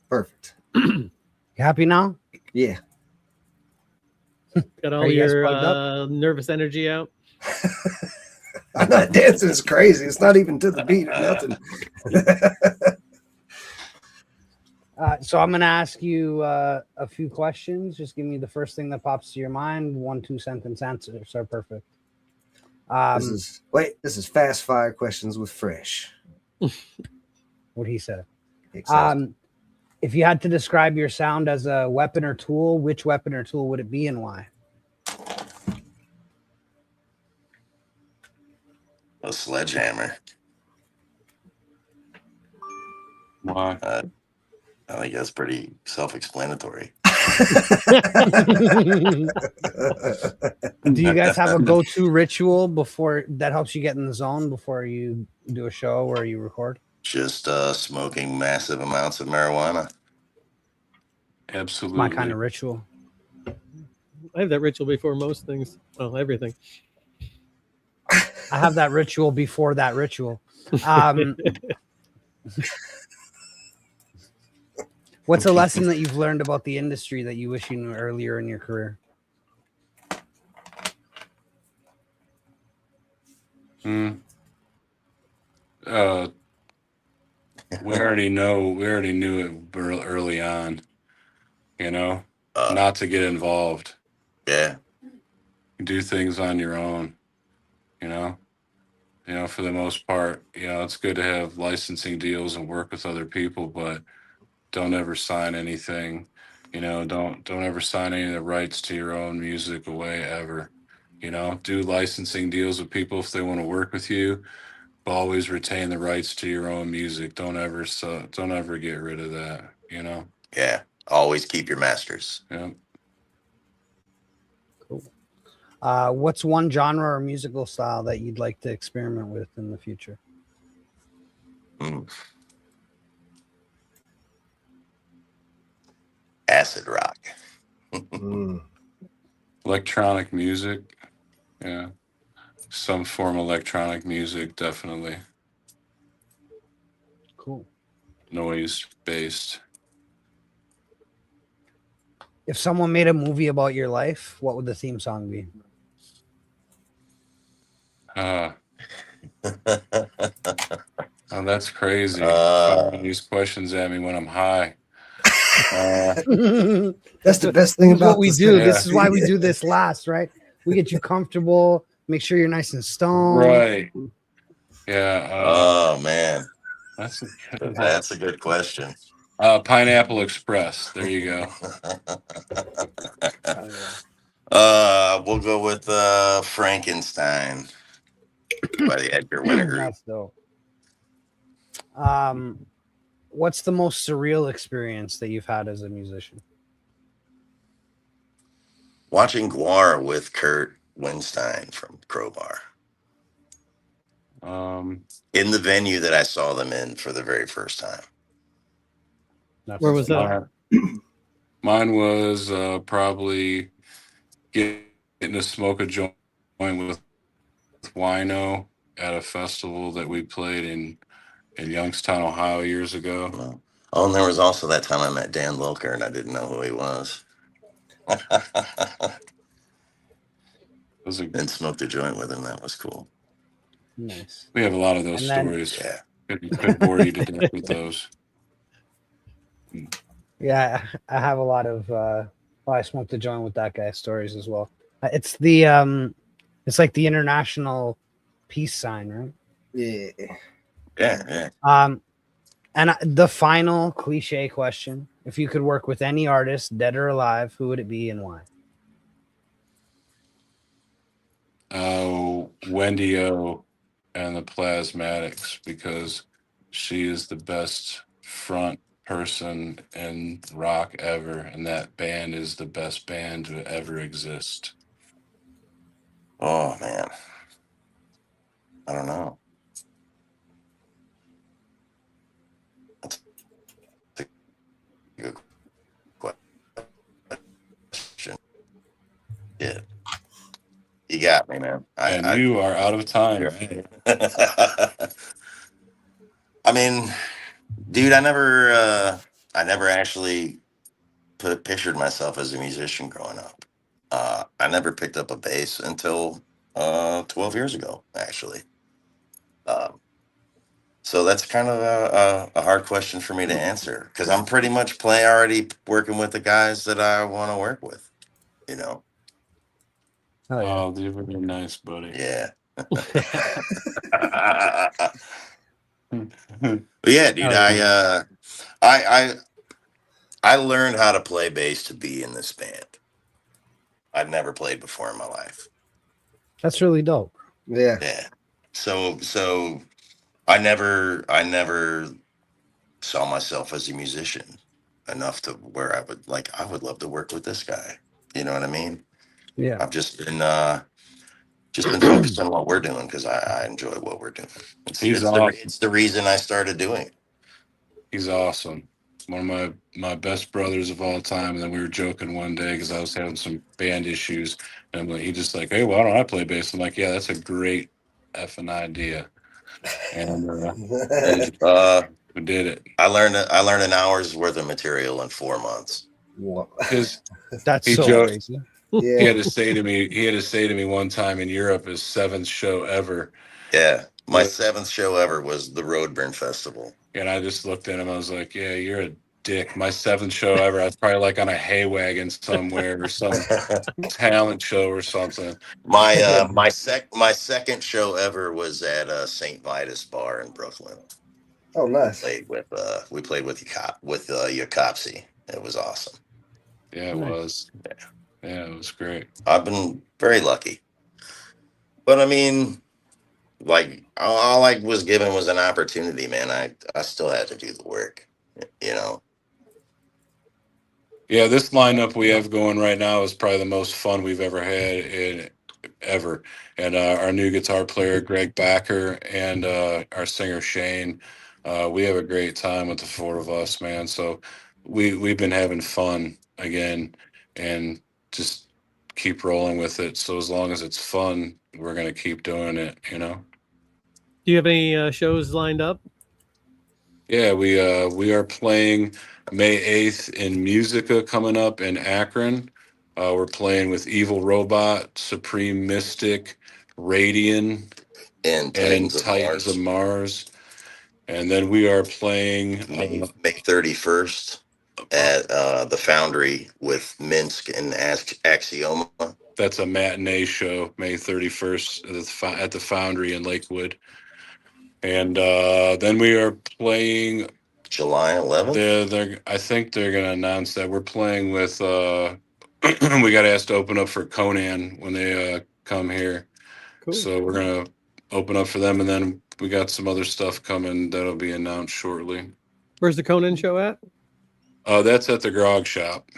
Perfect. You happy now? Yeah. Got Are all you guys your plugged up? nervous energy out. I'm not dancing. It's crazy. It's not even to the beat or nothing. So I'm gonna ask you a few questions. Just give me the first thing that pops to your mind. 1-2 sentence answers are perfect. This is fast fire questions with Fresh. What he said. Exactly. If you had to describe your sound as a weapon or tool, which weapon or tool would it be and why? A sledgehammer. Why? I think that's pretty self-explanatory. Do you guys have a go-to ritual before that helps you get in the zone before you do a show or you record? Just smoking massive amounts of marijuana. Absolutely. My kind of ritual. I have that ritual before most things. Well, everything. I have that ritual before that ritual. What's a lesson that you've learned about the industry that you wish you knew earlier in your career? We already knew it early on, you know, not to get involved. Yeah. Do things on your own, you know. For the most part, it's good to have licensing deals and work with other people, but don't ever sign anything. Don't ever sign any of the rights to your own music away ever. Do licensing deals with people if they want to work with you, always retain the rights to your own music. Don't ever get rid of that. You know. Yeah. Always keep your masters. Yeah. Cool. What's one genre or musical style that you'd like to experiment with in the future? Acid rock. Mm. Electronic music. Yeah. Some form of electronic music, definitely. Cool. Noise based. If someone made a movie about your life, what would the theme song be? Oh, that's crazy. Uh, Firing these questions at me when I'm high. That's the best thing This is what about we this. do. Yeah. This is why we do this last, right? We get you comfortable, make sure you're nice and stoned. Right. Yeah. oh man, That's that's a good question. Pineapple Express. There you go. We'll go with Frankenstein by the Edgar Winter Group. That's dope. What's the most surreal experience that you've had as a musician? Watching Guar with Kurt Winstein from Crowbar in the venue that I saw them in for the very first time. Where was that? Mine was probably getting to smoke a joint with Wino at a festival that we played in Youngstown, Ohio years ago. Oh, and there was also that time I met Dan Lilker and I didn't know who he was. And smoked a joint with him. That was cool. Nice. We have a lot of those stories. Yeah. Could bore you to death with those. Yeah, I have a lot of I smoked a joint with that guy stories as well. It's it's like the international peace sign, right? Yeah. Yeah. And the final cliche question: if you could work with any artist, dead or alive, who would it be and why? Wendy O and the Plasmatics, because she is the best front person in rock ever, and that band is the best band to ever exist. Oh man, I don't know. That's a good question. Yeah, you got me, man. You are out of time. I mean, dude, I never actually pictured myself as a musician growing up. I never picked up a bass until 12 years ago, actually. So that's kind of a hard question for me to answer because I'm pretty much already working with the guys that I want to work with, you know? Oh, you're very nice, buddy. Yeah. But yeah, dude, I learned how to play bass to be in this band. I'd never played before in my life. That's really dope. Yeah. Yeah. So I never saw myself as a musician enough to where I would love to work with this guy. You know what I mean? Yeah. I've just been focused on what we're doing because I enjoy what we're doing. It's the reason I started doing it. He's awesome. One of my best brothers of all time. And then we were joking one day because I was having some band issues, and he just like, hey, why don't I play bass? I'm like, yeah, that's a great effing idea. And we did it. I learned an hour's worth of material in 4 months. That's so crazy. Yeah. He had to say to me one time in Europe, his 7th show ever. Yeah. My 7th show ever was the Roadburn Festival. And I just looked at him. I was like, yeah, you're a dick. My 7th show ever. I was probably like on a hay wagon somewhere or some talent show or something. My second show ever was at St. Vitus Bar in Brooklyn. Oh, nice. We played with Yacopsy. It was awesome. Yeah, it was. Yeah, it was great. I've been very lucky. But I mean, like all I was given was an opportunity, man. I still had to do the work, you know. Yeah, this lineup we have going right now is probably the most fun we've ever had ever. And our new guitar player Greg Backer and our singer Shane, we have a great time with the four of us, man. So we've been having fun again, and just keep rolling with it. So as long as it's fun, we're gonna keep doing it. You know. Do you have any shows lined up? Yeah, we are playing May 8th in Musica coming up in Akron. We're playing with Evil Robot, Supreme Mystic, Radian, And and Titans of Titans of Mars, Mars. And then we are playing May 31st at the Foundry with Minsk and Axioma. that's a matinee show, May 31st at the Foundry in Lakewood. And then we are playing July 11th. I think they're gonna announce that we're playing with we got asked to open up for Conan when they come here. Cool. So we're gonna open up for them, and then we got some other stuff coming that'll be announced shortly. Where's the Conan show at? That's at the Grog Shop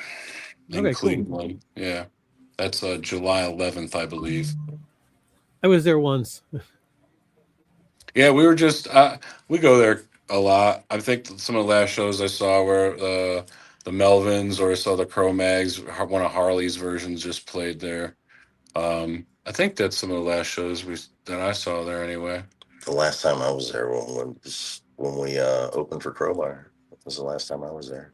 in Okay, cool. Cleveland. Yeah. That's July 11th, I believe. I was there once. Yeah, we were just we go there a lot. I think some of the last shows I saw were the Melvins, or I saw the Cro Mags. One of Harley's versions just played there. I think that's some of the last shows that I saw there anyway. The last time I was there when we opened for Crowbar. That was the last time I was there.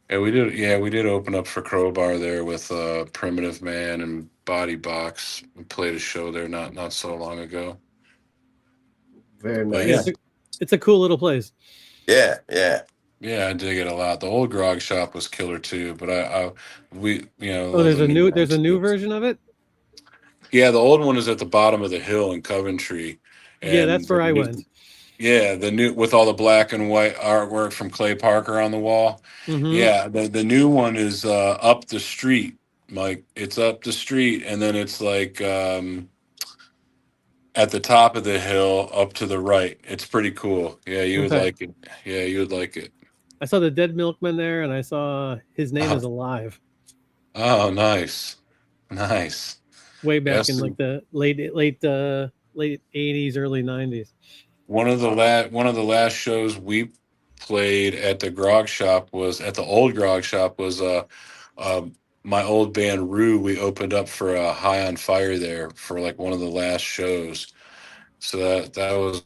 Yeah, we did. Yeah, we did open up for Crowbar there with Primitive Man and Body Box. We played a show there not so long ago. Very But nice. yeah. It's a cool little place. Yeah, yeah. Yeah, I dig it a lot. The old Grog Shop was killer too, but we Oh, there's a new version of it. Yeah, the old one is at the bottom of the hill in Coventry. Yeah, that's where I went. Yeah, the new with all the black and white artwork from Clay Parker on the wall. Mm-hmm. Yeah, the new one is up the street, Mike. It's up the street, and then it's like at the top of the hill up to the right. It's pretty cool. Yeah, you would Okay. like it. Yeah, you would like it. I saw the Dead Milkman there, and I saw His Name Is Alive. Oh, nice, nice. Way back Yes. in like the late 80s, early 90s. One of the last shows we played at the Grog Shop was at the old Grog Shop was my old band Rue. We opened up for High on Fire there for like one of the last shows. So that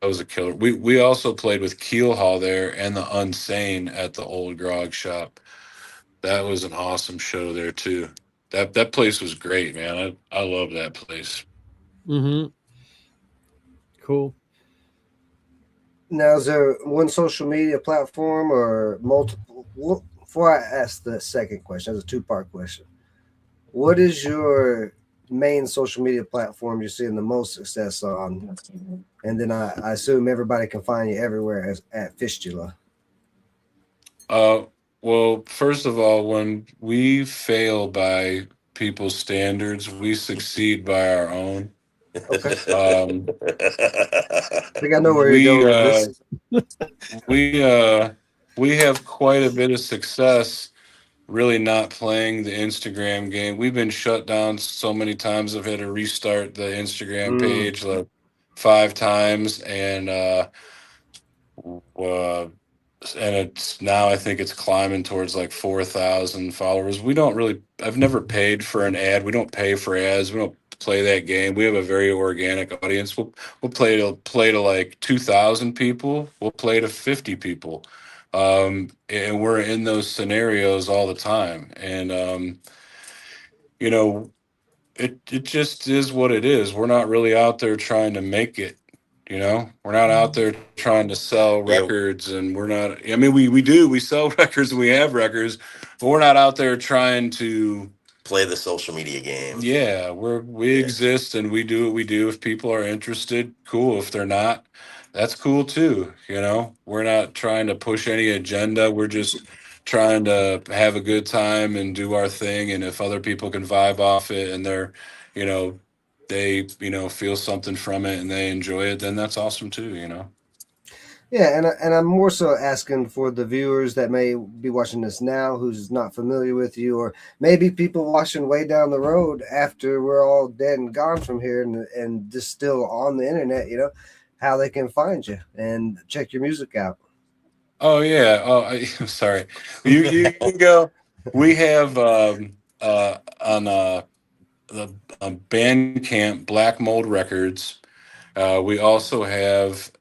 was a killer. We also played with Keel Hall there and the Unsane at the old Grog Shop. That was an awesome show there too. That place was great, man. I love that place. Mm-hmm. Cool. Now, is there one social media platform or multiple? Before I ask the second question, that's a two-part question. What is your main social media platform you're seeing the most success on? And then I assume everybody can find you everywhere at Fistula. Well, first of all, when we fail by people's standards, we succeed by our own. Okay. I think I know where you're going with this. We have quite a bit of success really not playing the Instagram game. We've been shut down so many times. I've had to restart the Instagram page like 5 times, and it's now I think it's climbing towards like 4,000 followers. I've never paid for an ad. We don't pay for ads. We don't play that game. We have a very organic audience. We'll play to like 2,000 people. We'll play to 50 people. And we're in those scenarios all the time. And it just is what it is. We're not really out there trying to make it. We're not out there trying to sell records, and we're not. I mean, we sell records and we have records, but we're not out there trying to play the social media game. Yeah, we exist and we do what we do. If people are interested, cool. If they're not, that's cool too. We're not trying to push any agenda. We're just trying to have a good time and do our thing. And if other people can vibe off it and they're, they feel something from it and they enjoy it, then that's awesome too. Yeah, and I'm more so asking for the viewers that may be watching this now who's not familiar with you, or maybe people watching way down the road after we're all dead and gone from here, and just still on the internet, how they can find you and check your music out. Oh yeah. I'm sorry. You can go. We have on the Bandcamp Black Mold Records. We also have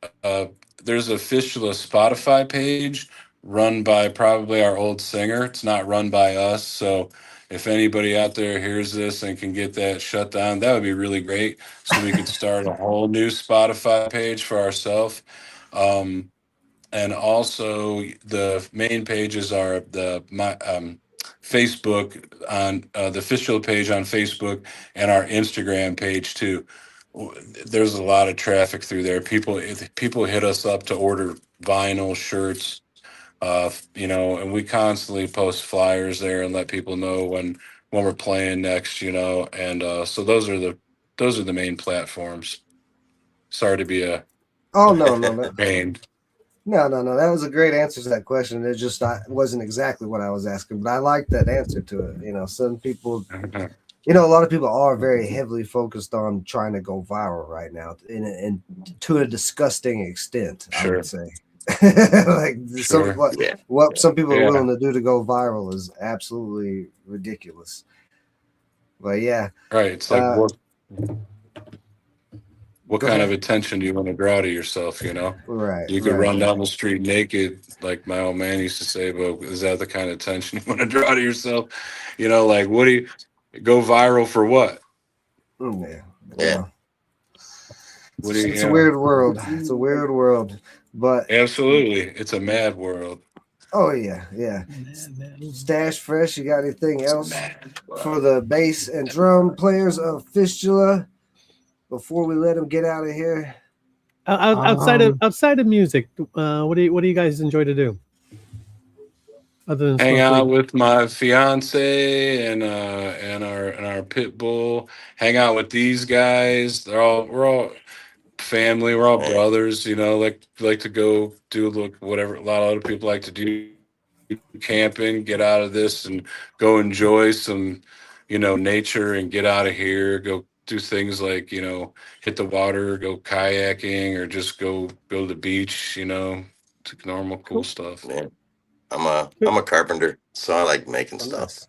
there's a Fistula Spotify page run by probably our old singer. It's not run by us. So if anybody out there hears this and can get that shut down, that would be really great. So we could start a whole new Spotify page for ourselves. And also the main pages are my Facebook on the official page on Facebook and our Instagram page too. There's a lot of traffic through there. People hit us up to order vinyl, shirts, and we constantly post flyers there and let people know when we're playing next, and so those are the main platforms. Sorry to be a Oh no. pain. No. That was a great answer to that question. It just wasn't exactly what I was asking, but I like that answer to it. Some people, a lot of people are very heavily focused on trying to go viral right now, and to a disgusting extent, I Sure. would say. Like Sure. what some people are Yeah. willing to do to go viral is absolutely ridiculous. But yeah, Right. It's like what Go kind ahead. of attention do you want to draw to yourself? right, You could right. run down the street naked, like my old man used to say, but is that the kind of attention you want to draw to yourself? Like what do you go viral for what? Yeah. Yeah. What do you, It's a weird world. It's a weird world. But Absolutely. It's a mad world. oh yeah. Stash Fresh, you got anything else for the bass and drum players of Fistula before we let them get out of here? Outside of music, what do you guys enjoy to do? Other than Hang smoke out weed? with my fiance and our pit bull. Hang out with these guys. We're all family. We're all brothers. Like to go do whatever a lot of other people like to do, camping. Get out of this and go enjoy some, nature and get out of here. Go do things like hit the water, go kayaking, or just go to the beach. To normal cool stuff. Yeah. I'm a carpenter, so I like making stuff. Nice.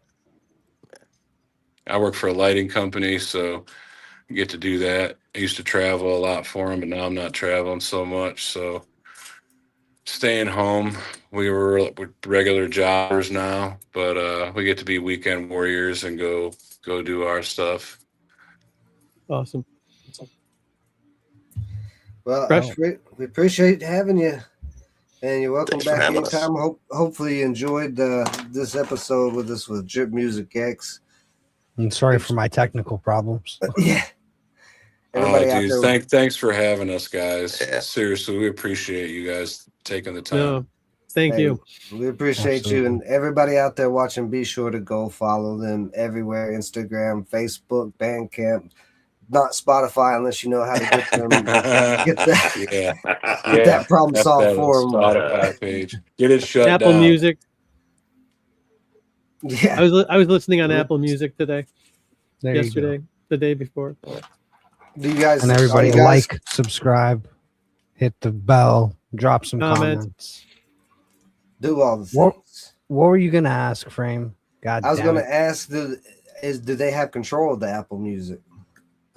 I work for a lighting company, so I get to do that. I used to travel a lot for them, but now I'm not traveling so much. So staying home. We were regular jobbers now, but we get to be weekend warriors and go do our stuff. Awesome. Well, Fresh? we appreciate having you, and you're welcome Thanks for back having us. anytime. Hopefully you enjoyed this episode with us with Drip Music X. I'm sorry for my technical problems. Yeah. Everybody out Dude, there. thanks for having us, guys. Yeah. Seriously, we appreciate you guys taking the time. No, thank Hey, you. We appreciate you, and everybody out there watching. Be sure to go follow them everywhere: Instagram, Facebook, Bandcamp. Not Spotify, unless you know how to get them. Get that problem solved for them. Spotify page. Get it shut Apple down. Music. Yeah. I was listening on Apple Music today. There you Yesterday, the day before. Do you guys go. And everybody are you guys- like, subscribe, hit the bell, drop some Comment. comments. do all the What- things? What were you gonna ask, Frame? God, I was damn going it. to ask: do they have control of the Apple Music?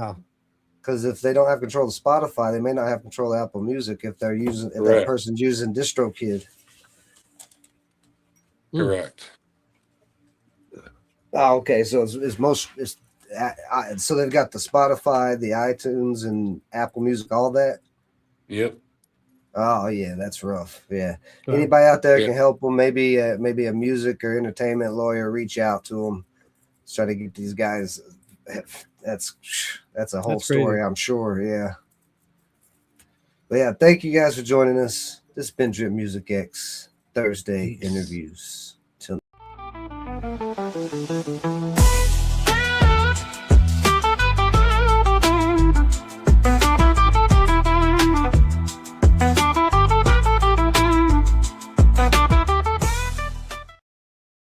Oh. Because if they don't have control of Spotify, they may not have control of Apple Music if that Correct. person's using DistroKid. Correct. Oh, okay. So so they've got the Spotify, the iTunes, and Apple Music, all that. Yep. Oh yeah, that's rough. Yeah. Uh, Anybody out there Yeah. can help them? Maybe a music or entertainment lawyer, reach out to them. Let's try to get these guys. That's a whole That's crazy. story, I'm sure. Yeah. But yeah, thank you guys for joining us. This has been Drip Music X Thursday interviews. Till